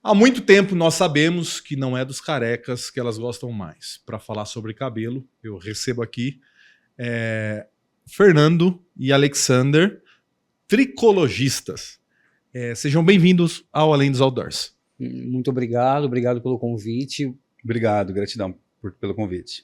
Há muito tempo nós sabemos que não é dos carecas que elas gostam mais. Para falar sobre cabelo, eu recebo aqui Fernando e Alexander, tricologistas. Sejam bem-vindos ao Além dos Outdoors. Muito obrigado pelo convite. Obrigado, gratidão pelo convite.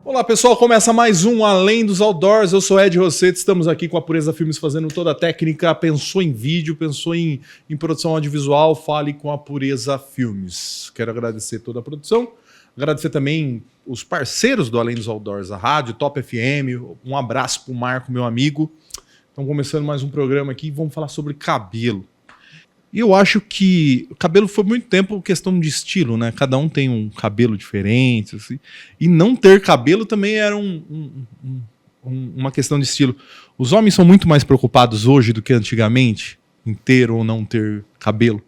Olá pessoal, começa mais um Além dos Outdoors. Eu sou Ed Rossetti, estamos aqui com a Pureza Filmes fazendo toda a técnica. Pensou em vídeo, pensou em produção audiovisual, fale com a Pureza Filmes. Quero agradecer toda a produção, agradecer também os parceiros do Além dos Outdoors, a rádio Top FM. Um abraço pro Marco, meu amigo. Estamos começando mais um programa aqui e vamos falar sobre cabelo. E eu acho que o cabelo foi muito tempo questão de estilo, né? Cada um tem um cabelo diferente, assim. E não ter cabelo também era uma questão de estilo. Os homens são muito mais preocupados hoje do que antigamente em ter ou não ter cabelo.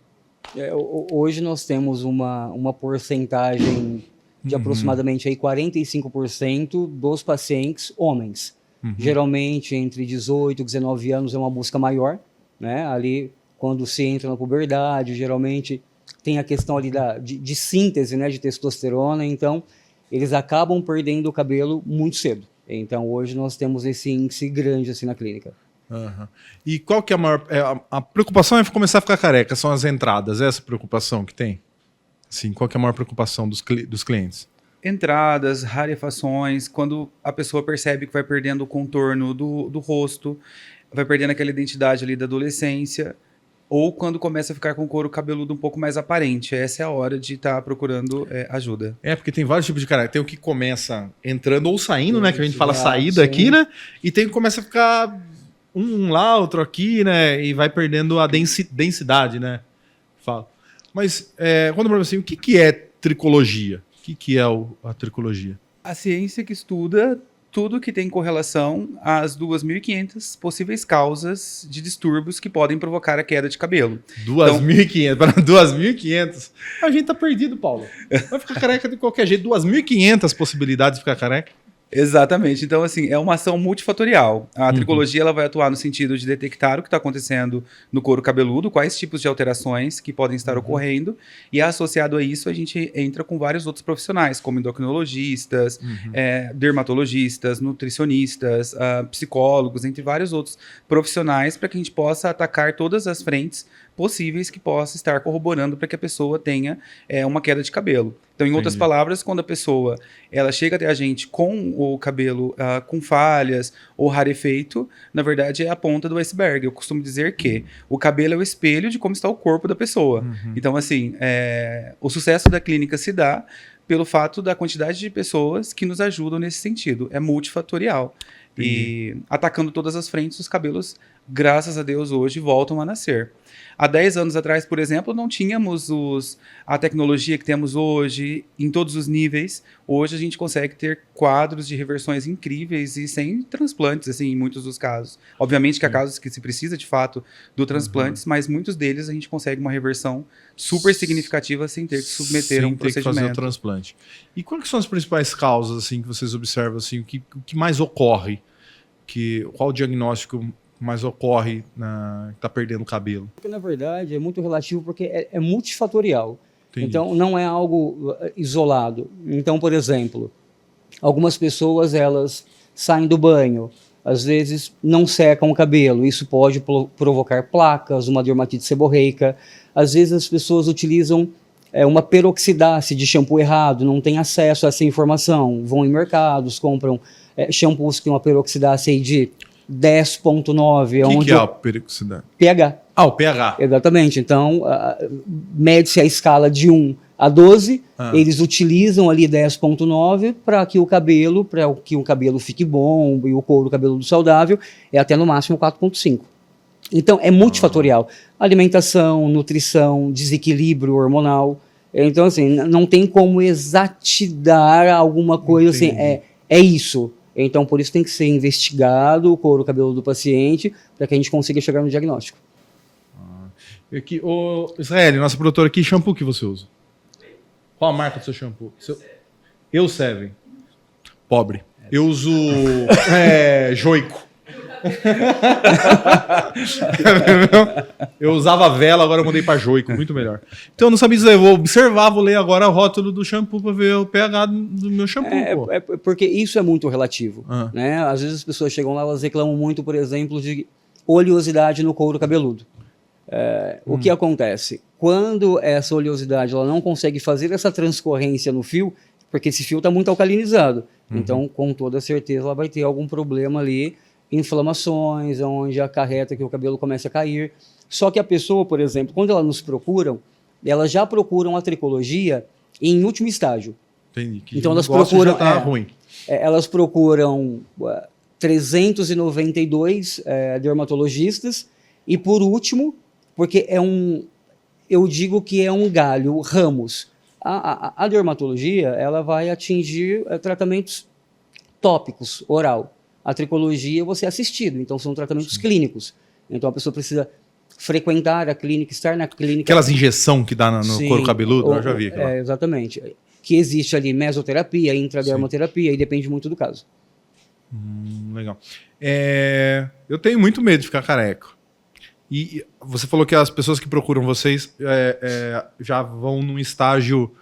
Hoje nós temos uma porcentagem de aproximadamente aí 45% dos pacientes homens. Geralmente entre 18 e 19 anos é uma busca maior, né? Ali quando se entra na puberdade, geralmente tem a questão ali de síntese, né, de testosterona, então eles acabam perdendo o cabelo muito cedo. Então hoje nós temos esse índice grande assim na clínica. E qual que é a maior... A preocupação é começar a ficar careca, são as entradas, essa preocupação que tem? Assim, qual que é a maior preocupação dos clientes? Entradas, rarefações, quando a pessoa percebe que vai perdendo o contorno do rosto, vai perdendo aquela identidade ali da adolescência, ou quando começa a ficar com o couro cabeludo um pouco mais aparente. Essa é a hora de estar procurando ajuda. Porque tem vários tipos de careca. Tem o que começa entrando ou saindo, né? Que a gente fala saída aqui, né? E tem o que começa a ficar um lá, outro aqui, né? E vai perdendo a densidade, né? Fala. Mas, conta pra mim assim, o que é tricologia? O que é a tricologia? A ciência que estuda tudo que tem correlação às 2.500 possíveis causas de distúrbios que podem provocar a queda de cabelo. 2.500? Para 2.500? A gente tá perdido, Paulo. Vai ficar careca de qualquer jeito. 2.500 possibilidades de ficar careca. Exatamente. Então, assim, é uma ação multifatorial. A tricologia ela vai atuar no sentido de detectar o que está acontecendo no couro cabeludo, quais tipos de alterações que podem estar ocorrendo, e associado a isso a gente entra com vários outros profissionais, como endocrinologistas, dermatologistas, nutricionistas, psicólogos, entre vários outros profissionais, para que a gente possa atacar todas as frentes possíveis que possa estar corroborando para que a pessoa tenha uma queda de cabelo. Então, em outras palavras, quando a pessoa ela chega até a gente com o cabelo com falhas ou rarefeito, na verdade é a ponta do iceberg. Eu costumo dizer que o cabelo é o espelho de como está o corpo da pessoa. Então, assim, o sucesso da clínica se dá pelo fato da quantidade de pessoas que nos ajudam nesse sentido. É multifatorial. E atacando todas as frentes, os cabelos, graças a Deus, hoje voltam a nascer. Há 10 anos atrás, por exemplo, não tínhamos a tecnologia que temos hoje em todos os níveis. Hoje a gente consegue ter quadros de reversões incríveis e sem transplantes, assim, em muitos dos casos. Obviamente que há casos que se precisa, de fato, do transplantes, mas muitos deles a gente consegue uma reversão super significativa sem ter que submeter a um procedimento. Sem ter que fazer o transplante. E quais são as principais causas assim, que vocês observam? Assim, o que mais ocorre? Qual o diagnóstico mais ocorre que está perdendo o cabelo? Porque, na verdade, é muito relativo porque é multifatorial. Entendi. Então, não é algo isolado. Então, por exemplo, algumas pessoas, elas saem do banho, às vezes não secam o cabelo. Isso pode provocar placas, uma dermatite seborreica. Às vezes as pessoas utilizam uma peroxidácea de shampoo errado, não têm acesso a essa informação. Vão em mercados, compram shampoos que têm uma peroxidácea aí de 10,9. O que é a peroxidácea? pH. O pH. Exatamente. Então, mede-se a escala de 1 a 12, eles utilizam ali 10,9 para que o cabelo fique bom e o couro cabeludo saudável é até no máximo 4,5. Então, é multifatorial. Alimentação, nutrição, desequilíbrio hormonal. Então, assim, não tem como exatidar alguma coisa. Entendi. Assim, é isso. Então, por isso tem que ser investigado o couro cabeludo do paciente para que a gente consiga chegar no diagnóstico. Aqui, Israel, nossa produtora aqui, shampoo que você usa? Qual a marca do seu shampoo? Eu Seven. Pobre. Eu uso Joico. Eu usava vela, agora eu mudei para joico, muito melhor. Então eu não sabia dizer, eu vou observar, vou ler agora o rótulo do shampoo para ver o pH do meu shampoo. Porque isso é muito relativo. Né? Às vezes as pessoas chegam lá, elas reclamam muito, por exemplo, de oleosidade no couro cabeludo. O que acontece? Quando essa oleosidade ela não consegue fazer essa transcorrência no fio, porque esse fio está muito alcalinizado. Então, com toda certeza, ela vai ter algum problema ali, inflamações, onde acarreta que o cabelo comece a cair. Só que a pessoa, por exemplo, quando elas nos procuram, elas já procuram a tricologia em último estágio. Entendi. Que então, elas procuram... já tá ruim. Elas procuram 392 dermatologistas e, por último, porque eu digo que é um galho, ramos. A dermatologia ela vai atingir tratamentos tópicos, oral. A tricologia você é assistido, então são tratamentos clínicos. Então a pessoa precisa frequentar a clínica, estar na clínica. Aquelas injeções que dá no couro cabeludo, eu já vi. Exatamente. Que existe ali mesoterapia, intradermoterapia, e depende muito do caso. Legal. Eu tenho muito medo de ficar careca. E você falou que as pessoas que procuram vocês já vão num estágio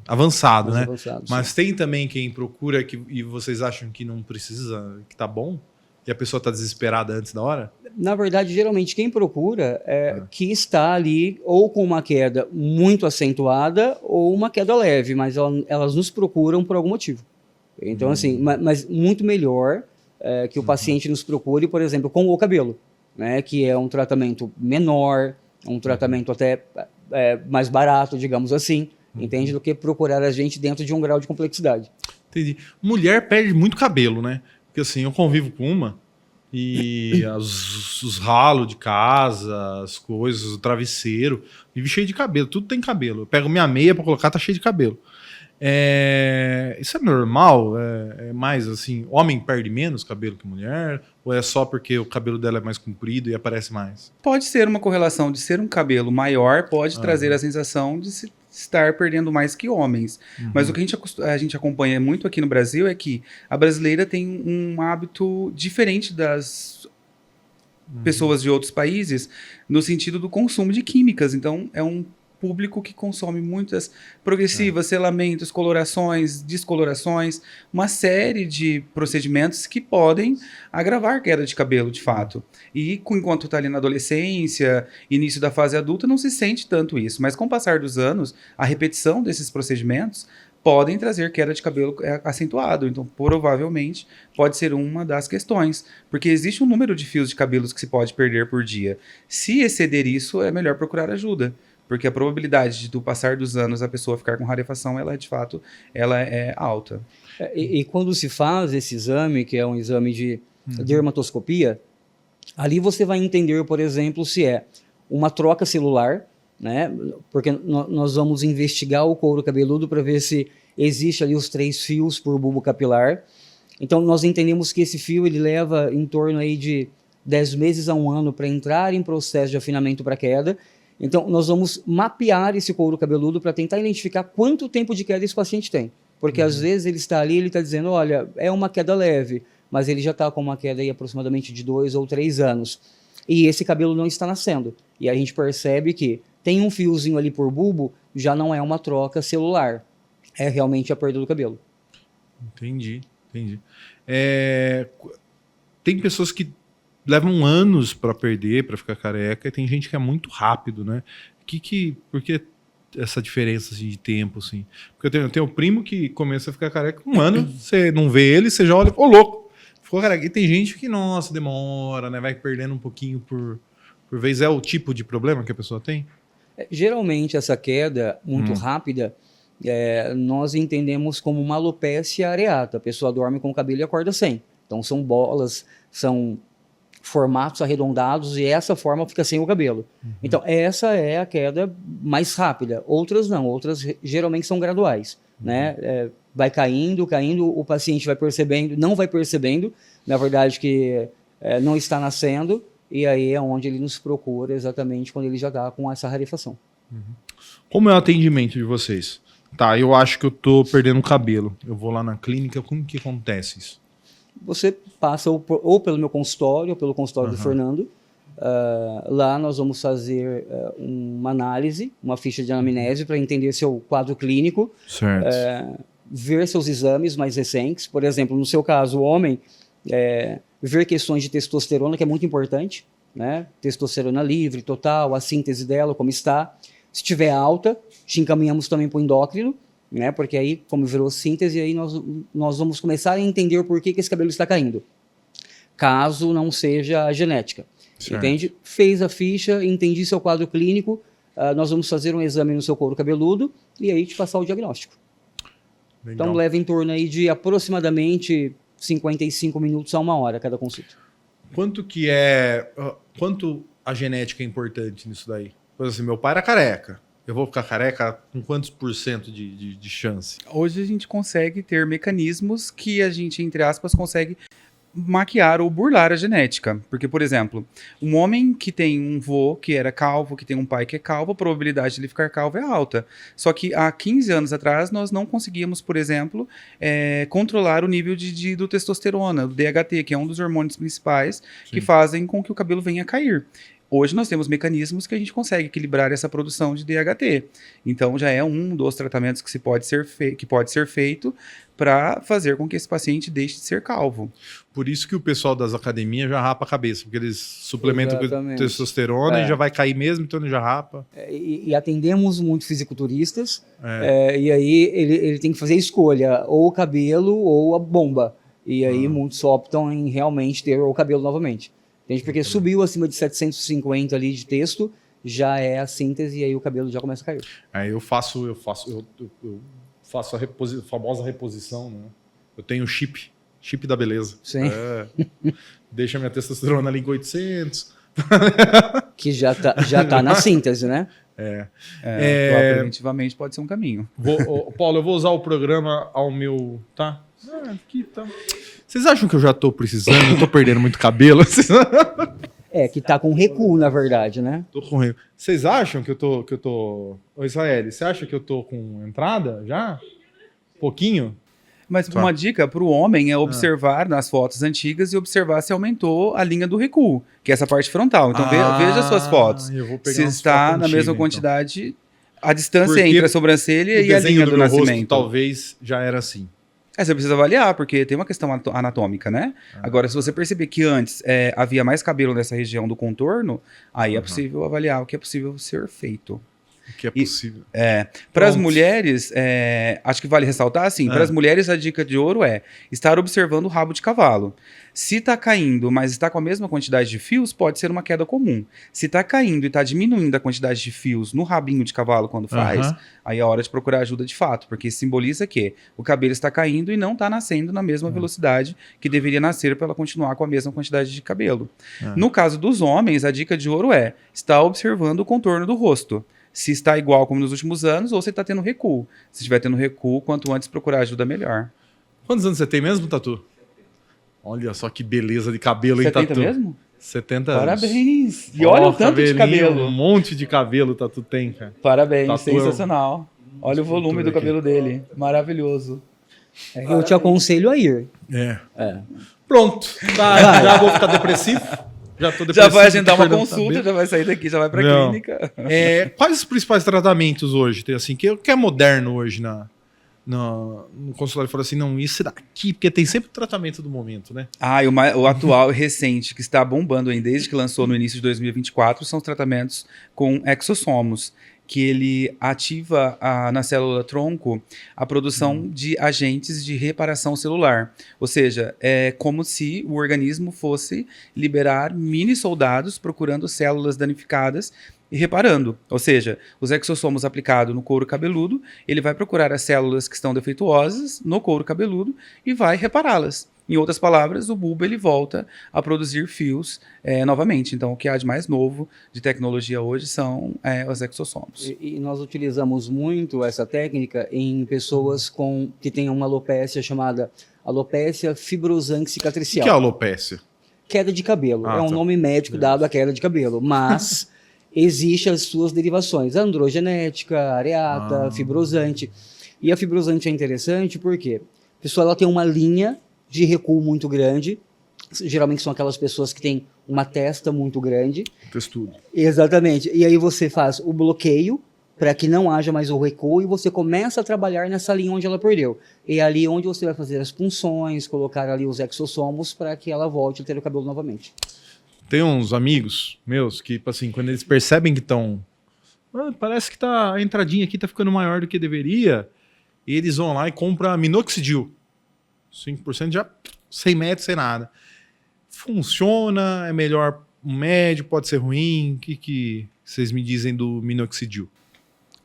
avançado, né? Mas tem também quem procura e vocês acham que não precisa, que tá bom? E a pessoa tá desesperada antes da hora? Na verdade, geralmente quem procura que está ali ou com uma queda muito acentuada ou uma queda leve, mas elas nos procuram por algum motivo. Então, assim, mas muito melhor que o paciente nos procure, por exemplo, com o cabelo. Né, que é um tratamento menor, um tratamento até mais barato, digamos assim, entende? Do que procurar a gente dentro de um grau de complexidade. Entendi. Mulher perde muito cabelo, né? Porque assim, eu convivo com uma e os ralos de casa, as coisas, o travesseiro, vive cheio de cabelo, tudo tem cabelo. Eu pego minha meia pra colocar, tá cheio de cabelo. Isso é normal? É mais assim, homem perde menos cabelo que mulher? Ou é só porque o cabelo dela é mais comprido e aparece mais? Pode ser uma correlação de ser um cabelo maior, pode trazer a sensação de se estar perdendo mais que homens. Mas o que a gente acompanha muito aqui no Brasil é que a brasileira tem um hábito diferente das pessoas de outros países no sentido do consumo de químicas. Então, é um público que consome muitas progressivas, selamentos, colorações, descolorações, uma série de procedimentos que podem agravar queda de cabelo, de fato. E enquanto está ali na adolescência, início da fase adulta, não se sente tanto isso. Mas com o passar dos anos, a repetição desses procedimentos podem trazer queda de cabelo acentuado. Então, provavelmente, pode ser uma das questões. Porque existe um número de fios de cabelos que se pode perder por dia. Se exceder isso, é melhor procurar ajuda. Porque a probabilidade de, do passar dos anos, a pessoa ficar com rarefação, ela de fato, ela é alta. E quando se faz esse exame, que é um exame de dermatoscopia, ali você vai entender, por exemplo, se é uma troca celular, né? Porque nós vamos investigar o couro cabeludo para ver se existe ali os 3 fios por bulbo capilar. Então, nós entendemos que esse fio ele leva em torno aí de 10 meses a 1 ano para entrar em processo de afinamento para queda. Então, nós vamos mapear esse couro cabeludo para tentar identificar quanto tempo de queda esse paciente tem. Porque, às vezes, ele está ali, ele está dizendo, olha, é uma queda leve, mas ele já está com uma queda aí aproximadamente de 2 ou 3 anos. E esse cabelo não está nascendo. E a gente percebe que tem um fiozinho ali por bulbo, já não é uma troca celular. É realmente a perda do cabelo. Entendi. Tem pessoas que levam anos para perder, para ficar careca, e tem gente que é muito rápido, né? Por que essa diferença assim, de tempo, assim? Porque eu tenho um primo que começa a ficar careca 1 ano, você não vê ele, você já olha, ô louco, ficou careca. E tem gente que, nossa, demora, né? Vai perdendo um pouquinho por vez. É o tipo de problema que a pessoa tem? Geralmente, essa queda muito rápida, nós entendemos como uma alopecia areata. A pessoa dorme com o cabelo e acorda sem. Então, são bolas, são formatos arredondados e essa forma fica sem o cabelo. Então, essa é a queda mais rápida. Outras não, outras geralmente são graduais. Né? Vai caindo, o paciente vai percebendo, não vai percebendo, na verdade, que não está nascendo, e aí é onde ele nos procura exatamente quando ele já está com essa rarefação. Como é o atendimento de vocês? Tá, eu acho que eu tô perdendo cabelo. Eu vou lá na clínica, como que acontece isso? você passa ou pelo meu consultório, ou pelo consultório do Fernando. Lá nós vamos fazer uma análise, uma ficha de anamnese para entender seu quadro clínico, ver seus exames mais recentes. Por exemplo, no seu caso, o homem, ver questões de testosterona, que é muito importante, né? Testosterona livre, total, a síntese dela, como está. Se estiver alta, te encaminhamos também para o endócrino, né? Porque aí, como virou síntese, aí nós vamos começar a entender por que esse cabelo está caindo, caso não seja a genética. Certo. Entende? Fez a ficha, entendi seu quadro clínico, nós vamos fazer um exame no seu couro cabeludo e aí te passar o diagnóstico. Legal. Então leva em torno aí de aproximadamente 55 minutos a 1 hora cada consulta. Quanto a genética é importante nisso daí? Por exemplo, meu pai era careca. Eu vou ficar careca com quantos por cento de chance? Hoje a gente consegue ter mecanismos que a gente, entre aspas, consegue maquiar ou burlar a genética. Porque, por exemplo, um homem que tem um vô que era calvo, que tem um pai que é calvo, a probabilidade de ele ficar calvo é alta. Só que há 15 anos atrás nós não conseguíamos, por exemplo, controlar o nível do testosterona, do DHT, que é um dos hormônios principais que fazem com que o cabelo venha a cair. Hoje nós temos mecanismos que a gente consegue equilibrar essa produção de DHT. Então já é um dos tratamentos que pode ser feito para fazer com que esse paciente deixe de ser calvo. Por isso que o pessoal das academias já rapa a cabeça, porque eles suplementam com testosterona e já vai cair mesmo, então ele já rapa. E atendemos muito fisiculturistas, e aí ele tem que fazer a escolha, ou o cabelo ou a bomba. E aí muitos optam em realmente ter o cabelo novamente. Entende? Porque subiu acima de 750 ali de texto, já é a síntese e aí o cabelo já começa a cair. Aí eu faço a famosa reposição, né? Eu tenho chip da beleza. Sim. Deixa minha testosterona ali em 800. Que já tá na síntese, né? Preventivamente pode ser um caminho. Paulo, eu vou usar o programa ao meu... Tá? Aqui tá... Vocês acham que eu já tô precisando? Eu tô perdendo muito cabelo? Que tá com recuo, na verdade, né? Tô com recuo. Vocês acham que eu tô... Ô, Israel, você acha que eu tô com entrada já? Pouquinho? Mas uma dica para o homem é observar nas fotos antigas e observar se aumentou a linha do recuo, que é essa parte frontal. Então veja suas fotos. Se está na mesma quantidade, a distância entre a sobrancelha e a linha do nascimento. Rosto, talvez já era assim. Você precisa avaliar, porque tem uma questão anatômica, né? Agora, se você perceber que antes havia mais cabelo nessa região do contorno, aí é possível avaliar o que é possível ser feito. O que é possível. Para as mulheres, acho que vale ressaltar, assim, para as mulheres a dica de ouro é estar observando o rabo de cavalo. Se está caindo, mas está com a mesma quantidade de fios, pode ser uma queda comum. Se está caindo e está diminuindo a quantidade de fios no rabinho de cavalo quando faz, aí é hora de procurar ajuda de fato, porque simboliza que o cabelo está caindo e não está nascendo na mesma velocidade que deveria nascer para ela continuar com a mesma quantidade de cabelo. No caso dos homens, a dica de ouro é estar observando o contorno do rosto. Se está igual como nos últimos anos ou se está tendo recuo. Se estiver tendo recuo, quanto antes procurar ajuda, melhor. Quantos anos você tem mesmo, Tatu? Olha só que beleza de cabelo, hein, Tatu? 70 mesmo? 70 anos. Parabéns! E olha o tanto de cabelo. Um monte de cabelo Tatu tem, cara. Parabéns, Tatu sensacional. Olha o volume do cabelo dele. Maravilhoso. Eu te aconselho a ir. Pronto. Tá, já vou ficar depressivo. Já vai agendar uma consulta, já vai sair daqui, já vai pra clínica. Quais os principais tratamentos hoje? Tem assim, que é moderno hoje no consultório? Fala assim, não, isso daqui, porque tem sempre o tratamento do momento, né? O atual recente, que está bombando aí desde que lançou no início de 2024, são os tratamentos com exossomos, que ele ativa na célula tronco a produção de agentes de reparação celular. Ou seja, é como se o organismo fosse liberar mini soldados procurando células danificadas e reparando. Ou seja, os exossomos aplicados no couro cabeludo, ele vai procurar as células que estão defeituosas no couro cabeludo e vai repará-las. Em outras palavras, o bulbo ele volta a produzir fios novamente. Então, o que há de mais novo de tecnologia hoje são os exossomos. E nós utilizamos muito essa técnica em pessoas que têm uma alopécia chamada alopécia fibrosante cicatricial. O que é alopécia? Queda de cabelo. É um nome médico dado à queda de cabelo. Mas existem as suas derivações. Androgenética, areata, fibrosante. E a fibrosante é interessante porque a pessoa ela tem uma linha de recuo muito grande. Geralmente são aquelas pessoas que têm uma testa muito grande. Testudo. Exatamente. E aí você faz o bloqueio para que não haja mais o recuo e você começa a trabalhar nessa linha onde ela perdeu. E é ali onde você vai fazer as punções, colocar ali os exossomos para que ela volte a ter o cabelo novamente. Tem uns amigos meus que, tipo assim, quando eles percebem que estão... parece que a entradinha aqui tá ficando maior do que deveria, e eles vão lá e compram minoxidil. 5% já 100 metros sem nada. Funciona? É melhor um médio? Pode ser ruim? O que vocês me dizem do minoxidil?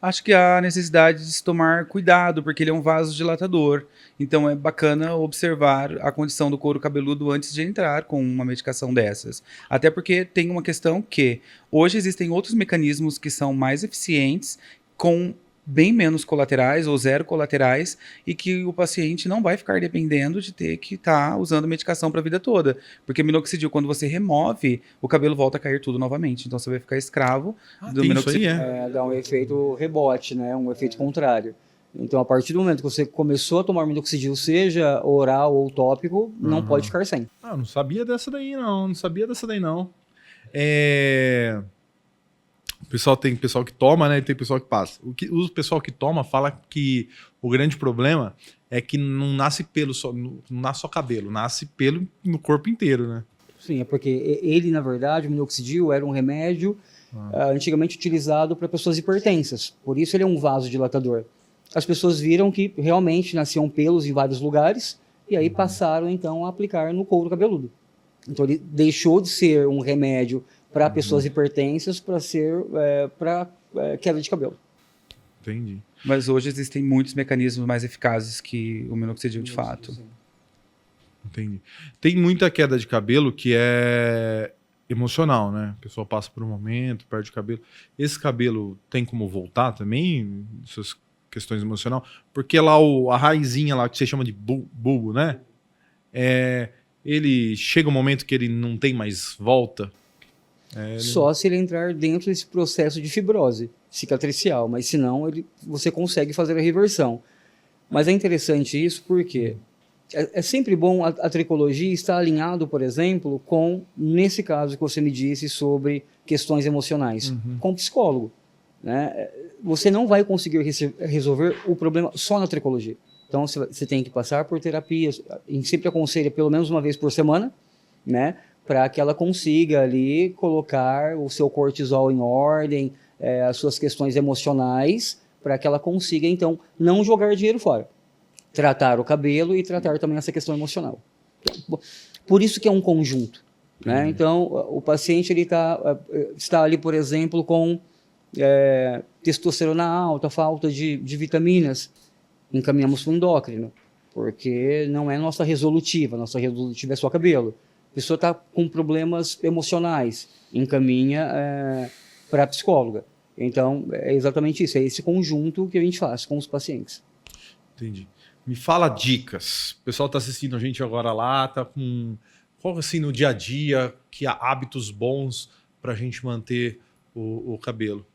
Acho que há necessidade de se tomar cuidado, porque ele é um vasodilatador. Então é bacana observar a condição do couro cabeludo antes de entrar com uma medicação dessas. Até porque tem uma questão que hoje existem outros mecanismos que são mais eficientes, com bem menos colaterais ou zero colaterais, e que o paciente não vai ficar dependendo de ter que estar usando medicação para a vida toda. Porque minoxidil, quando você remove, o cabelo volta a cair tudo novamente. Então você vai ficar escravo do minoxidil. Isso aí, Dá um efeito rebote, né? Um efeito contrário. Então, a partir do momento que você começou a tomar minoxidil, seja oral ou tópico, não pode ficar sem. Não sabia dessa daí, não. Não sabia dessa daí, não. Tem pessoal que toma, né? E tem pessoal que passa. O pessoal que toma fala que o grande problema é que não nasce pelo só, não nasce só cabelo, nasce pelo no corpo inteiro, né? Sim, é porque ele, na verdade, o minoxidil era um remédio antigamente utilizado para pessoas hipertensas. Por isso ele é um vasodilatador. As pessoas viram que realmente nasciam pelos em vários lugares e aí passaram, então, a aplicar no couro cabeludo. Então ele deixou de ser um remédio para pessoas hipertensas para ser para queda de cabelo. Entendi. Mas hoje existem muitos mecanismos mais eficazes que o minoxidil de fato. Entendi. Tem muita queda de cabelo que é emocional, né? A pessoa passa por um momento, perde o cabelo. Esse cabelo tem como voltar também? Essas questões emocionais? Porque lá a raizinha lá, que você chama de bulbo, né? Ele chega um momento que ele não tem mais volta. Só se ele entrar dentro desse processo de fibrose cicatricial, mas senão você consegue fazer a reversão. Mas é interessante isso porque é sempre bom a tricologia estar alinhado, por exemplo, com, nesse caso que você me disse sobre questões emocionais, com o psicólogo. Né? Você não vai conseguir resolver o problema só na tricologia. Então você tem que passar por terapias, a gente sempre aconselha pelo menos uma vez por semana, né? Para que ela consiga ali colocar o seu cortisol em ordem, as suas questões emocionais, para que ela consiga, então, não jogar dinheiro fora. Tratar o cabelo e tratar também essa questão emocional. Por isso que é um conjunto. Né? Então, o paciente ele está ali, por exemplo, com testosterona alta, falta de vitaminas, encaminhamos para o endócrino, porque não é nossa resolutiva é só cabelo. A pessoa está com problemas emocionais, encaminha para a psicóloga. Então, é exatamente isso, é esse conjunto que a gente faz com os pacientes. Entendi. Me fala dicas. O pessoal está assistindo a gente agora lá, tá com... Qual assim no dia a dia, que há hábitos bons para a gente manter o cabelo?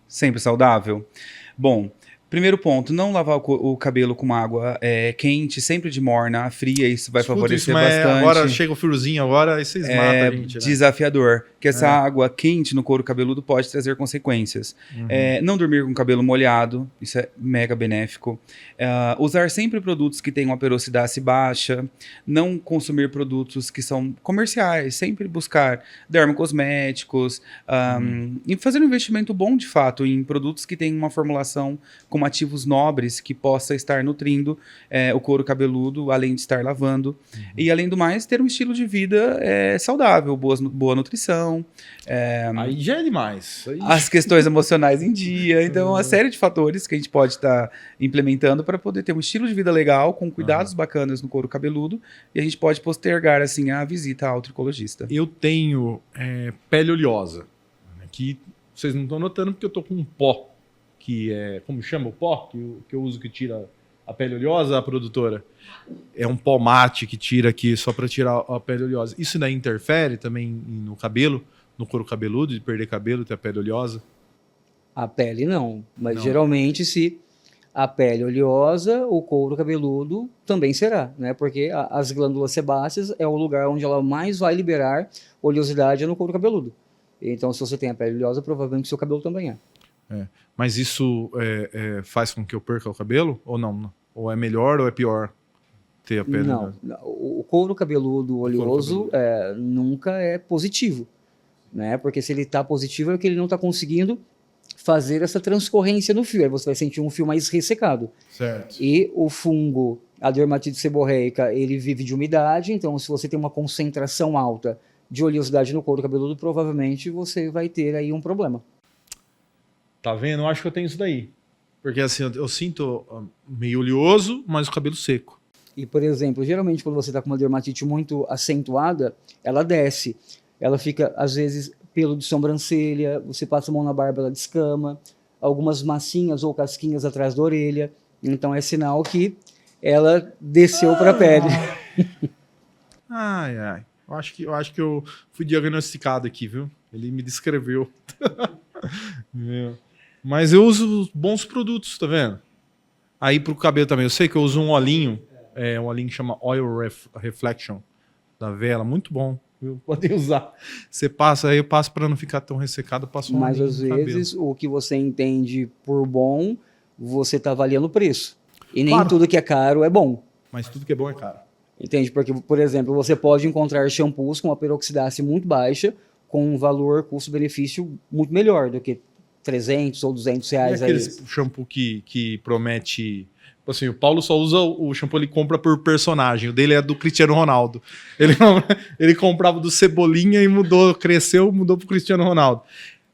Sempre saudável? Bom, primeiro ponto, não lavar o cabelo com uma água quente, sempre de morna, fria, isso vai favorecer bastante. Agora chega o friozinho, agora aí vocês matam a gente. Né? Desafiador, que essa água quente no couro cabeludo pode trazer consequências. Não dormir com o cabelo molhado, isso é mega benéfico. Usar sempre produtos que tenham uma perocidade baixa, não consumir produtos que são comerciais, sempre buscar dermocosméticos, e fazer um investimento bom, de fato, em produtos que tenham uma formulação com ativos nobres que possa estar nutrindo o couro cabeludo, além de estar lavando. E, além do mais, ter um estilo de vida saudável, boa nutrição. Aí já é demais. As questões emocionais em dia. Então, uma série de fatores que a gente pode estar implementando para poder ter um estilo de vida legal, com cuidados bacanas no couro cabeludo, e a gente pode postergar assim a visita ao tricologista. Eu tenho pele oleosa, que vocês não estão notando porque eu tô com um pó, que é, como chama o pó que eu uso, que tira a pele oleosa, a produtora? É um pó mate que tira aqui só para tirar a pele oleosa. Isso daí interfere também no cabelo, no couro cabeludo, de perder cabelo, ter a pele oleosa? A pele não, mas geralmente se a pele oleosa, o couro cabeludo também será, né? Porque as glândulas sebáceas é o lugar onde ela mais vai liberar oleosidade no couro cabeludo. Então, se você tem a pele oleosa, provavelmente seu cabelo também é. Mas isso faz com que eu perca o cabelo? Ou não? Ou é melhor ou é pior ter a pele Não, o couro cabeludo oleoso nunca é positivo, né? Porque se ele está positivo é que ele não está conseguindo fazer essa transcorrência no fio. Aí você vai sentir um fio mais ressecado. Certo. E o fungo, a dermatite seborreica, ele vive de umidade, então se você tem uma concentração alta de oleosidade no couro cabeludo, provavelmente você vai ter aí um problema. Tá vendo? Eu acho que eu tenho isso daí. Porque assim, eu sinto meio oleoso, mas o cabelo seco. E, por exemplo, geralmente quando você está com uma dermatite muito acentuada, ela desce. Ela fica, às vezes, pelo de sobrancelha, você passa a mão na barba, ela descama, algumas massinhas ou casquinhas atrás da orelha. Então é sinal que ela desceu para a pele. Ai. Eu acho que eu fui diagnosticado aqui, viu? Ele me descreveu. Mas eu uso bons produtos, tá vendo? Aí pro cabelo também. Eu sei que eu uso um olhinho. Um olhinho que chama Oil Reflection da Vela. Muito bom. Podem usar. Você passa, aí eu passo para não ficar tão ressecado, eu passo um Mas olhinho às no vezes cabelo. o que você entende por bom, você está avaliando o preço. E nem Claro. tudo que é caro é bom. Mas tudo que é bom é caro. Entende? Porque, por exemplo, você pode encontrar shampoos com uma peroxidácea muito baixa, com um valor custo-benefício muito melhor do que 300 ou 200 E reais aí. aqueles shampoo que promete... Tipo assim, o Paulo só usa o shampoo, ele compra por personagem. O dele é do Cristiano Ronaldo. Ele comprava do Cebolinha e mudou pro Cristiano Ronaldo.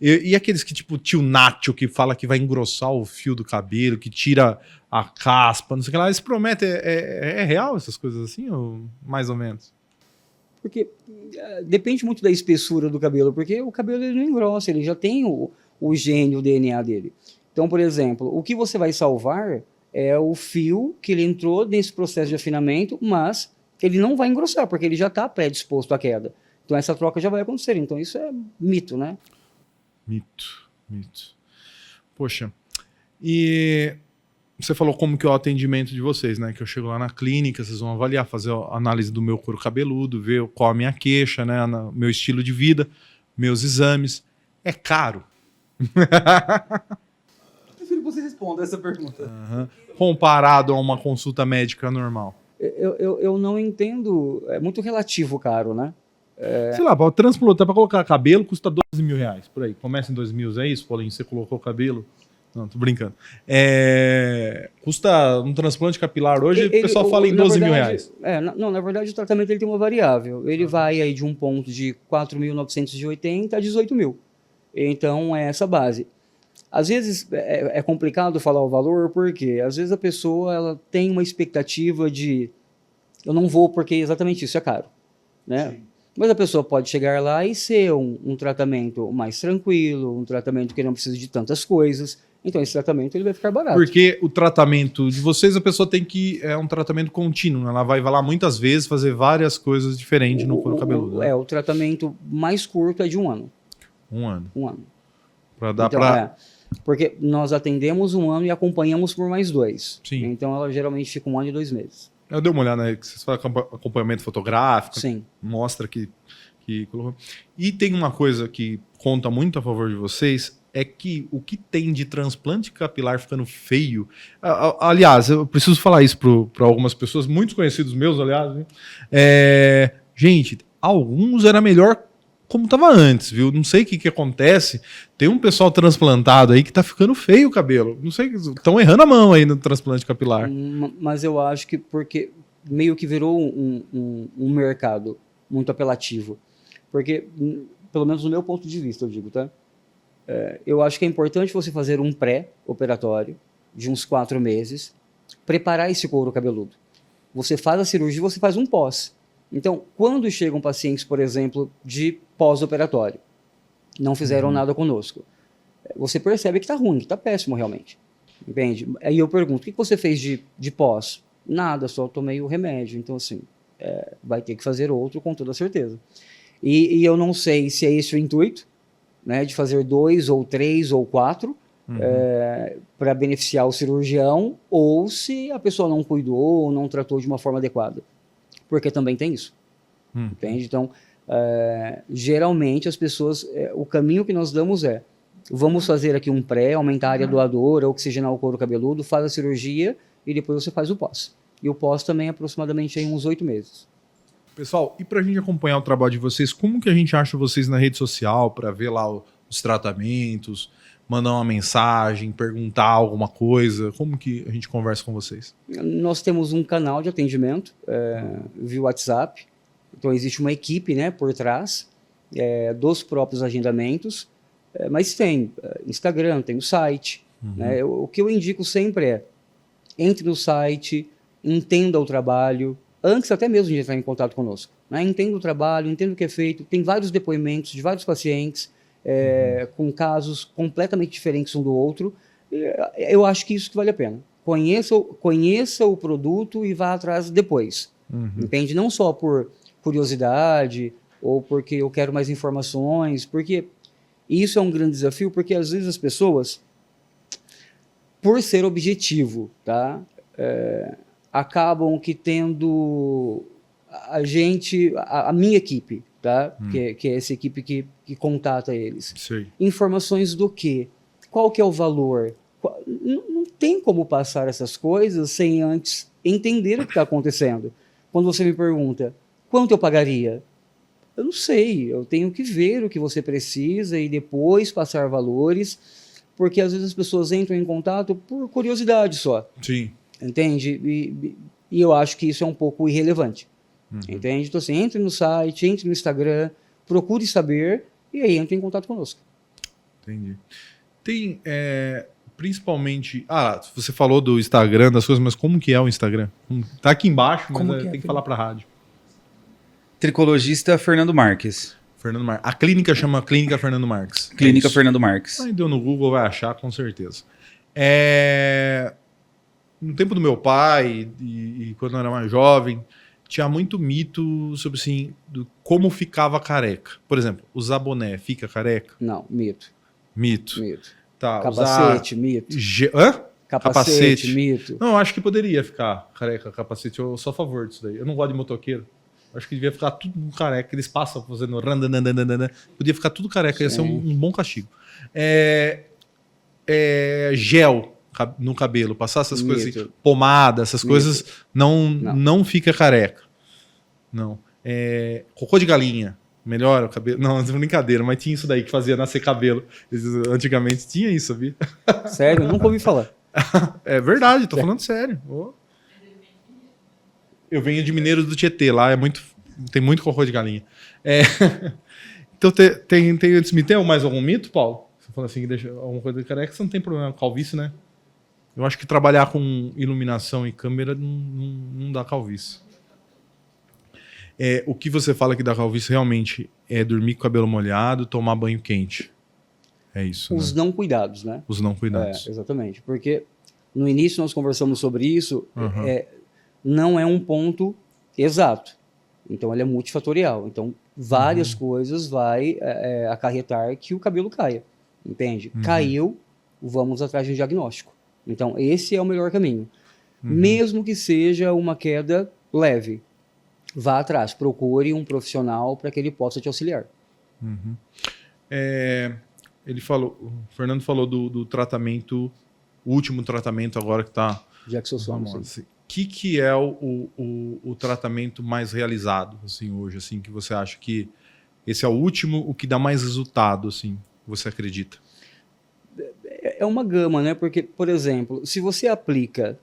E aqueles que, tipo, tio Nacho, que fala que vai engrossar o fio do cabelo, que tira a caspa, não sei o que lá. Eles prometem, é real essas coisas assim, ou mais ou menos? Porque depende muito da espessura do cabelo, porque o cabelo ele não engrossa, ele já tem o gene, o DNA dele. Então, por exemplo, o que você vai salvar é o fio que ele entrou nesse processo de afinamento, mas ele não vai engrossar, porque ele já está predisposto à queda. Então, essa troca já vai acontecer. Então, isso é mito, né? Mito. Poxa, e você falou como que é o atendimento de vocês, né? Que eu chego lá na clínica, vocês vão avaliar, fazer a análise do meu couro cabeludo, ver qual a minha queixa, né? Meu estilo de vida, meus exames. É caro? Prefiro que você responda essa pergunta. Comparado a uma consulta médica normal. Eu não entendo, é muito relativo, caro, né? Sei lá, para transplantar, para colocar cabelo, custa 12 mil reais, por aí. Começa em 2 mil, é isso, Paulinho? Você colocou o cabelo? Não, tô brincando. Custa um transplante capilar hoje, o pessoal fala em 12 mil reais. Na verdade, o tratamento ele tem uma variável. Ele vai aí de um ponto de 4.980 a 18 mil. Então, é essa base. Às vezes é complicado falar o valor, porque às vezes a pessoa ela tem uma expectativa de eu não vou porque exatamente isso é caro, né? Sim. Mas a pessoa pode chegar lá e ser um tratamento mais tranquilo, um tratamento que não precisa de tantas coisas. Então esse tratamento ele vai ficar barato. Porque o tratamento de vocês, a pessoa tem que... É um tratamento contínuo, né? Ela vai lá muitas vezes fazer várias coisas diferentes no couro cabeludo. Né? O tratamento mais curto é de 1 ano. 1 ano. 1 ano. Para dar para... Porque nós atendemos 1 ano e acompanhamos por mais 2. Sim. Então ela geralmente fica 1 ano e 2 meses. Eu dei uma olhada, né? Vocês fazem acompanhamento fotográfico. Sim. Mostra que colocou. E tem uma coisa que conta muito a favor de vocês, é que o que tem de transplante capilar ficando feio... Aliás, eu preciso falar isso para algumas pessoas, muitos conhecidos meus, aliás. Né? Gente, alguns era melhor como estava antes, viu? Não sei o que acontece. Tem um pessoal transplantado aí que tá ficando feio o cabelo. Não sei, estão errando a mão aí no transplante capilar. Mas eu acho que porque meio que virou um mercado muito apelativo. Porque, pelo menos no meu ponto de vista, eu digo, tá? Eu acho que é importante você fazer um pré-operatório de uns 4 meses, preparar esse couro cabeludo. Você faz a cirurgia, você faz um pós. Então, quando chegam pacientes, por exemplo, de pós-operatório, não fizeram nada conosco, você percebe que está ruim, que está péssimo realmente. Entende? Aí eu pergunto, o que você fez de pós? Nada, só tomei o remédio. Então, assim, vai ter que fazer outro com toda certeza. E eu não sei se é esse o intuito, né, de fazer 2 ou 3 ou 4, para beneficiar o cirurgião, ou se a pessoa não cuidou ou não tratou de uma forma adequada. Porque também tem isso. Entende? Então, geralmente as pessoas, o caminho que nós damos é: vamos fazer aqui um pré, aumentar a área doadora, oxigenar o couro cabeludo, faz a cirurgia e depois você faz o pós. E o pós também é aproximadamente em uns 8 meses. Pessoal, e pra gente acompanhar o trabalho de vocês, como que a gente acha vocês na rede social para ver lá os tratamentos, mandar uma mensagem, perguntar alguma coisa? Como que a gente conversa com vocês? Nós temos um canal de atendimento via WhatsApp. Então, existe uma equipe, né, por trás dos próprios agendamentos, mas tem Instagram, tem o site. Né? O que eu indico sempre é: entre no site, entenda o trabalho, antes até mesmo de entrar em contato conosco. Né? Entenda o trabalho, entenda o que é feito. Tem vários depoimentos de vários pacientes com casos completamente diferentes um do outro. Eu acho que isso que vale a pena. Conheça o produto e vá atrás depois. Entende? Não só por curiosidade ou porque eu quero mais informações, porque isso é um grande desafio, porque às vezes as pessoas, por ser objetivo, tá, acabam que tendo a minha equipe, tá, que é essa equipe que contata eles. Sei. Informações do quê? Qual que é o valor? Não tem como passar essas coisas sem antes entender o que está acontecendo. Quando você me pergunta: quanto eu pagaria? Eu não sei, eu tenho que ver o que você precisa e depois passar valores, porque às vezes as pessoas entram em contato por curiosidade só. Sim. Entende? E eu acho que isso é um pouco irrelevante. Entende? Então, assim, entre no site, entre no Instagram, procure saber e aí entre em contato conosco. Entendi. Tem, principalmente... você falou do Instagram, das coisas, mas como que é o Instagram? Tá aqui embaixo, mas tem que falar pra rádio. Tricologista Fernando Marques. Fernando Marques. A clínica chama Clínica Fernando Marques. Clínica Fernando Marques. Aí deu no Google, vai achar, com certeza. No tempo do meu pai e quando eu era mais jovem, tinha muito mito sobre assim, como ficava careca. Por exemplo, usar boné fica careca? Não, mito. Mito. Tá, Capacete, mito. Hã? Capacete, mito. Não, eu acho que poderia ficar careca, capacete. Eu sou a favor disso daí. Eu não gosto de motoqueiro. Acho que devia ficar tudo careca. Eles passam fazendo randandandandandan. Podia ficar tudo careca. Ia ser um bom castigo. Gel no cabelo. Passar essas coisas assim, pomada, essas coisas, não fica careca. Não. Cocô de galinha. Melhora o cabelo. Não, é brincadeira, mas tinha isso daí que fazia nascer cabelo. Antigamente tinha isso, sabia? Sério? Nunca ouvi falar. É verdade, tô falando sério. Eu venho de Mineiros do Tietê, lá tem muito cocô de galinha. Então tem mais algum mito, Paulo? Você falou assim que deixa alguma coisa de careca, você não tem problema com calvície, né? Eu acho que trabalhar com iluminação e câmera não dá calvície. O que você fala que dá calvície realmente é dormir com o cabelo molhado, tomar banho quente. É isso. Os não cuidados, né? Os não cuidados. Exatamente. Porque no início nós conversamos sobre isso, não é um ponto exato. Então ele é multifatorial. Então várias coisas vai acarretar que o cabelo caia. Entende? Caiu, vamos atrás de um diagnóstico. Então esse é o melhor caminho. Mesmo que seja uma queda leve, vá atrás, procure um profissional para que ele possa te auxiliar. O Fernando falou do tratamento, o último tratamento agora que está... De exossomos. O que é o tratamento mais realizado assim, hoje? Assim, que você acha que esse é o último, o que dá mais resultado, assim, você acredita? É uma gama, né? Porque, por exemplo, se você aplica...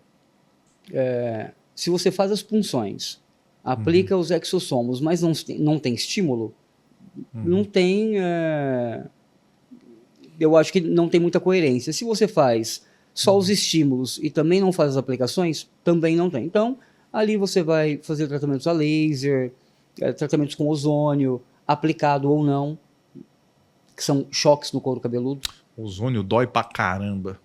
se você faz as punções, aplica os exossomos, mas não tem estímulo, não tem... eu acho que não tem muita coerência. Se você faz só os estímulos e também não faz as aplicações, também não tem. Então, ali você vai fazer tratamentos a laser, tratamentos com ozônio, aplicado ou não, que são choques no couro cabeludo. Ozônio dói pra caramba.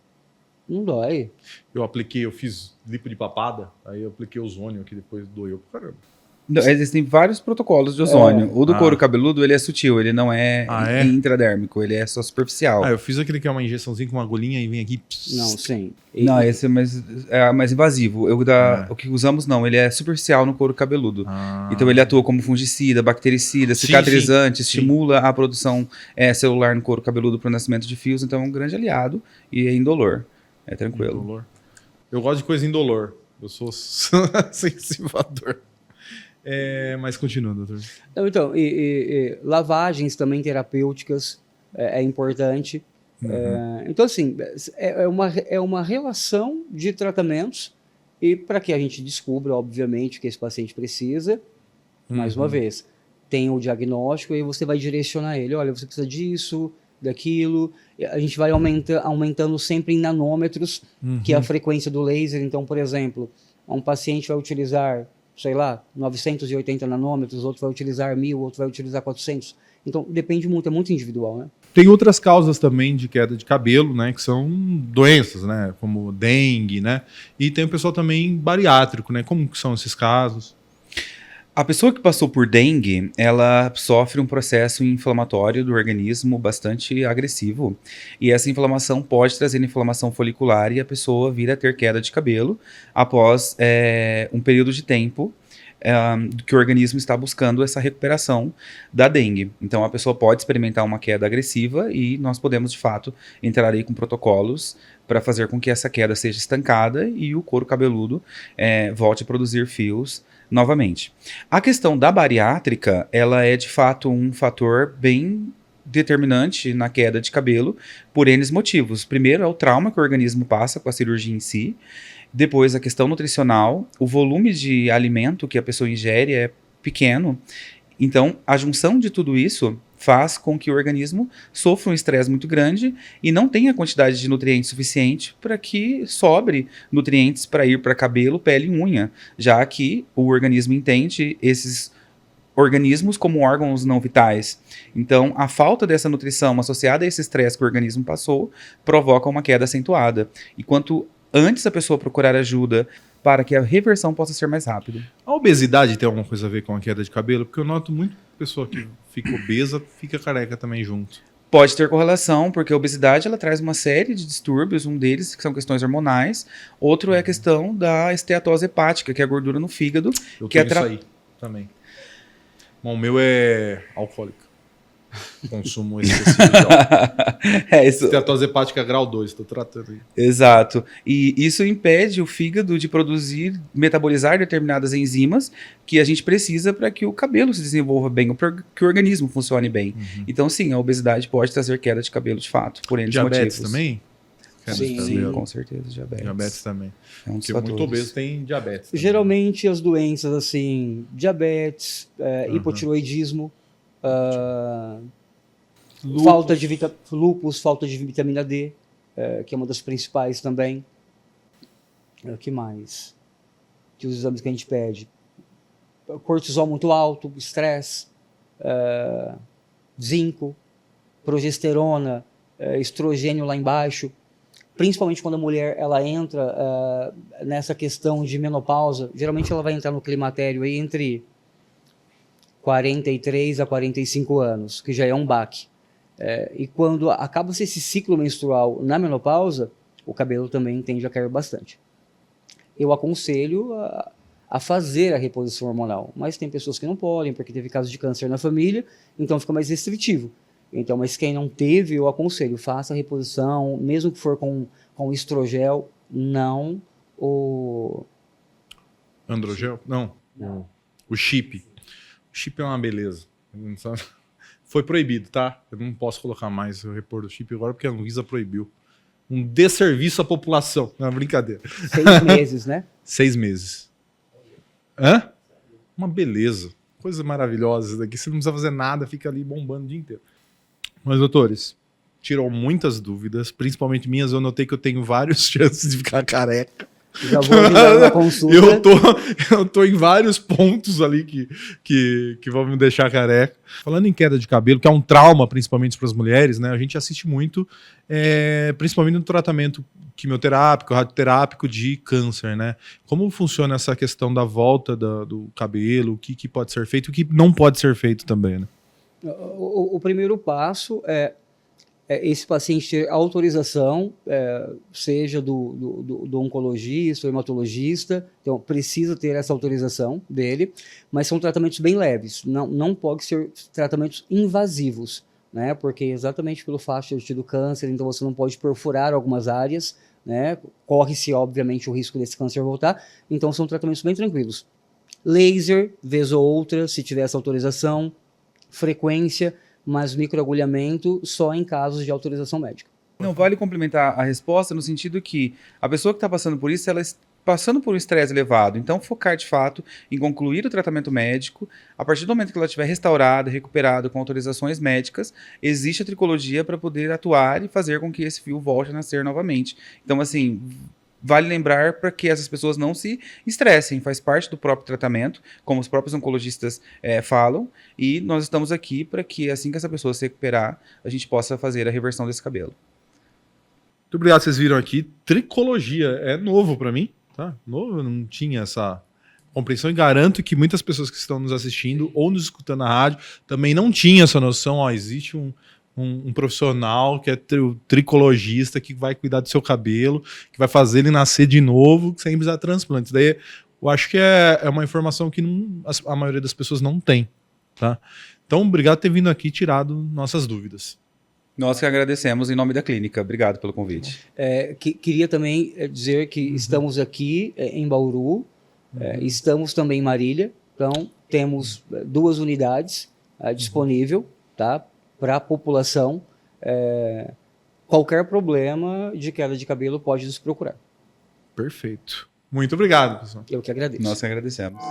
Não dói. Eu fiz lipo de papada, aí eu apliquei ozônio aqui, depois doeu pra caramba. Não, existem vários protocolos de ozônio. O do couro cabeludo, ele é sutil, ele não é, intradérmico, ele é só superficial. Eu fiz aquele que é uma injeçãozinha com uma agulhinha e vem aqui... Não, sim. Não, esse é mais invasivo. O que usamos, não, ele é superficial no couro cabeludo. Então ele atua como fungicida, bactericida, cicatrizante, estimula a produção celular no couro cabeludo para o nascimento de fios, então é um grande aliado e é indolor. É tranquilo. Indolor. Eu gosto de coisa indolor. Eu sou sensivador. Mas continua, doutor. Então, lavagens também terapêuticas é importante. Então, assim, é uma relação de tratamentos e para que a gente descubra, obviamente, o que esse paciente precisa, mais uma vez, tem o diagnóstico e você vai direcionar ele. Olha, você precisa disso, daquilo. A gente vai aumentando sempre em nanômetros, que é a frequência do laser. Então, por exemplo, um paciente vai utilizar, sei lá, 980 nanômetros, outro vai utilizar 1000, outro vai utilizar 400. Então, depende muito, é muito individual, né? Tem outras causas também de queda de cabelo, né? Que são doenças, né? Como dengue, né? E tem o pessoal também bariátrico, né? Como que são esses casos? A pessoa que passou por dengue, ela sofre um processo inflamatório do organismo bastante agressivo. E essa inflamação pode trazer inflamação folicular e a pessoa vir a ter queda de cabelo após um período de tempo que o organismo está buscando essa recuperação da dengue. Então a pessoa pode experimentar uma queda agressiva e nós podemos de fato entrar aí com protocolos para fazer com que essa queda seja estancada e o couro cabeludo volte a produzir fios novamente. A questão da bariátrica, ela é de fato um fator bem determinante na queda de cabelo por N motivos. Primeiro é o trauma que o organismo passa com a cirurgia em si. Depois, a questão nutricional, o volume de alimento que a pessoa ingere é pequeno. Então, a junção de tudo isso faz com que o organismo sofra um estresse muito grande e não tenha a quantidade de nutrientes suficiente para que sobre nutrientes para ir para cabelo, pele e unha, já que o organismo entende esses organismos como órgãos não vitais. Então, a falta dessa nutrição associada a esse estresse que o organismo passou provoca uma queda acentuada. E quanto antes a pessoa procurar ajuda para que a reversão possa ser mais rápida. A obesidade tem alguma coisa a ver com a queda de cabelo? Porque eu noto muito pessoa que fica obesa, fica careca também junto. Pode ter correlação, porque a obesidade ela traz uma série de distúrbios, um deles que são questões hormonais, outro é a questão da esteatose hepática, que é a gordura no fígado. Eu tenho isso aí também. Bom, o meu é alcoólico. Consumo excessivo de álcool. Isso. Esteatose hepática grau 2, estou tratando aí. Exato. E isso impede o fígado de metabolizar determinadas enzimas que a gente precisa para que o cabelo se desenvolva bem, para que o organismo funcione bem. Então, sim, a obesidade pode trazer queda de cabelo de fato, por N diabetes motivos. Também? Sim, com certeza, diabetes. Diabetes também. É um dos porque fatores. Muito obeso tem diabetes. Também. Geralmente as doenças assim, diabetes, hipotiroidismo, lúpus, falta de vitamina D, que é uma das principais também. O que mais? Que os exames que a gente pede. Cortisol muito alto, estresse, zinco, progesterona, estrogênio lá embaixo. Principalmente quando a mulher ela entra nessa questão de menopausa, geralmente ela vai entrar no climatério aí entre 43 a 45 anos, que já é um baque. E quando acaba-se esse ciclo menstrual na menopausa, o cabelo também tende a cair bastante. Eu aconselho a fazer a reposição hormonal, mas tem pessoas que não podem, porque teve caso de câncer na família, então fica mais restritivo. Então, mas quem não teve, eu aconselho, faça a reposição, mesmo que for com estrogel, não o... Androgel? Não. O chip. O chip é uma beleza. Foi proibido, tá? Eu não posso colocar mais o repor do chip agora porque a Anvisa proibiu. Um desserviço à população. Não, brincadeira. 6 meses, né? 6 meses. Hã? Uma beleza. Coisa maravilhosa isso daqui. Você não precisa fazer nada, fica ali bombando o dia inteiro. Mas, doutores, tirou muitas dúvidas, principalmente minhas. Eu notei que eu tenho várias chances de ficar careca. Já vou agendar uma consulta. Eu tô em vários pontos ali que vão me deixar careca. Falando em queda de cabelo, que é um trauma principalmente para as mulheres, né? A gente assiste muito, principalmente no tratamento quimioterápico, radioterápico de câncer, né? Como funciona essa questão da volta do cabelo, o que pode ser feito e o que não pode ser feito também, né? O primeiro passo é esse paciente ter autorização, seja do oncologista, ou hematologista, então precisa ter essa autorização dele, mas são tratamentos bem leves, não pode ser tratamentos invasivos, né? Porque exatamente pelo fato de ter tido câncer, então você não pode perfurar algumas áreas, né? Corre-se, obviamente, o risco desse câncer voltar, então são tratamentos bem tranquilos. Laser, vez ou outra, se tiver essa autorização, frequência, mas microagulhamento só em casos de autorização médica. Não, vale complementar a resposta no sentido que a pessoa que está passando por isso, ela está passando por um estresse elevado. Então, focar de fato em concluir o tratamento médico. A partir do momento que ela estiver restaurada, recuperada, com autorizações médicas, existe a tricologia para poder atuar e fazer com que esse fio volte a nascer novamente. Então, assim, vale lembrar para que essas pessoas não se estressem, faz parte do próprio tratamento, como os próprios oncologistas falam, e nós estamos aqui para que assim que essa pessoa se recuperar, a gente possa fazer a reversão desse cabelo. Muito obrigado, vocês viram aqui, tricologia, é novo para mim, tá? Novo, eu não tinha essa compreensão e garanto que muitas pessoas que estão nos assistindo ou nos escutando na rádio também não tinham essa noção, ó, existe um profissional que é tricologista, que vai cuidar do seu cabelo, que vai fazer ele nascer de novo, sem precisar de transplante. Isso daí eu acho que é uma informação que a maioria das pessoas não tem. Tá? Então, obrigado por ter vindo aqui e tirado nossas dúvidas. Nós que agradecemos em nome da clínica. Obrigado pelo convite. Queria também dizer que estamos aqui em Bauru, estamos também em Marília, então temos 2 unidades disponíveis, tá? Para a população, qualquer problema de queda de cabelo pode nos procurar. Perfeito. Muito obrigado, pessoal. Eu que agradeço. Nós que agradecemos.